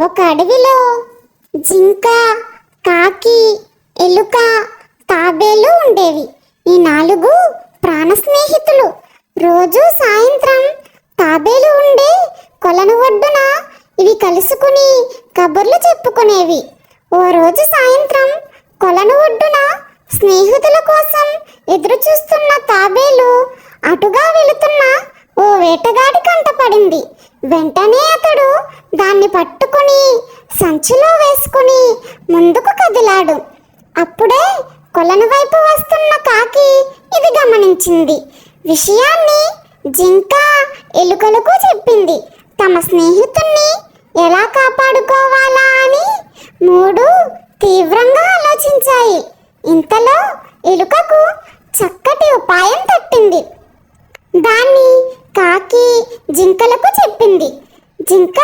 ఒక అడవిలో జింక, కాకి, ఎలుక, తాబేలు ఉండేవి. ఈ 4 ప్రాణ స్నేహితులు. రోజు సాయంత్రం తాబేలు ఉండే కొలను ఒడ్డున ఇవి కలుసుకుని కబుర్లు చెప్పుకునేవి. ఓ రోజు సాయంత్రం కొలను ఒడ్డున స్నేహితుల కోసం ఎదురు చూస్తున్న తాబేలు అటుగా వెళుతున్న ఓ వేటగాడి కంట పడింది. వెంటనే అతడు దాన్ని పట్టుకుని సంచిలో వేసుకుని ముందుకు కదిలాడు. అప్పుడే కొలను వైపు వస్తున్న కాకి ఇది గమనించింది. విషయాన్ని జింక, ఎలుకలకు చెప్పింది. తమ స్నేహితుణ్ణి ఎలా కాపాడుకోవాలా అని 3 తీవ్రంగా ఆలోచించాయి. ఇంతలో ఎలుకకు చక్కటి ఉపాయం తట్టింది. దాన్ని కాకి, జింకలకు చెప్పింది. జింక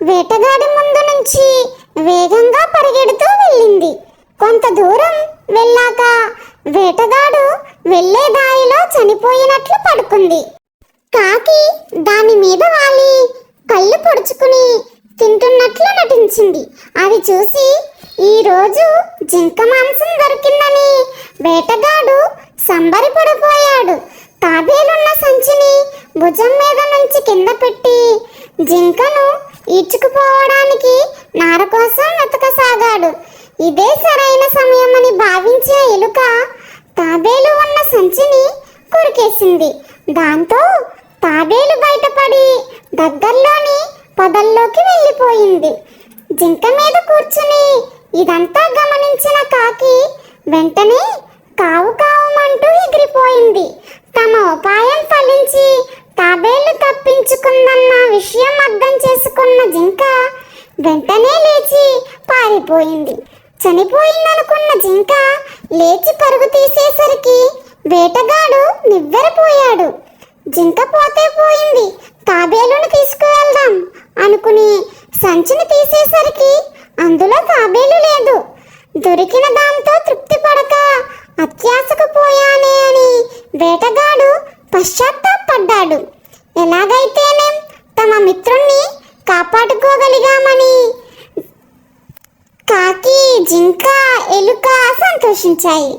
వేటగాడి ముందు నుంచి వేగంగా పరిగెడుతూ వెళ్ళింది. కొంత దూరం వెళ్ళాక వేటగాడు వెళ్ళే దారిలో చనిపోయినట్లు పడుకుంది. కాకి దాని మీద వాలి కళ్ళు పొడుచుకుని తింటున్నట్లు నటించింది. అది చూసి ఈరోజు జింక మాంసం దొరికిందని వేటగాడు సంబరపడిపోయాడు. తాబేలున్న సంచిని భుజం మీద నుంచి కింద పెట్టి జింకను ఈడ్చుకుపోవడానికి నార కోసం వెతకసాగాడు. ఇదే సరైన సమయమని భావించిన ఎలుక తాబేలు ఉన్న సంచిని కొరికేసింది. దాంతో తాబేలు బయటపడి దగ్గరలోని పొదల్లోకి వెళ్ళిపోయింది. జింక మీద కూర్చుని ఇదంతా గమనించిన కాకి వెంటనే కావు కావుమంటూ ఎగిరిపోయింది. తమ ఉపాయం ఫలించి తాబేలు తప్పించుకుందన్న విషయం అర్థం చేసుకున్న జింక వెంటనే లేచి పారిపోయింది. చనిపోయిందనుకున్న జింక లేచి పరుగు తీసేసరికి వేటగాడు నివ్వెరపోయాడు. జింక పోతే పోయింది, తాబేలును తీసుకువెళ్దాం అనుకుని సంచిని తీసేసరికి అందులో తాబేలు లేదు. దొరికిన దాంతో తృప్తి పడక అత్యాశకు పోయానే అని వేటగాడు పశ్చాత్తాపడ్డాడు. ఎలాగైతేనేం తమ మిత్రుణ్ణి కాపాడుకోగలిగామని కాకి, జింక, ఎలుక సంతోషించాయి.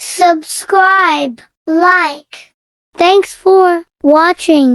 Subscribe, like. Thanks for watching.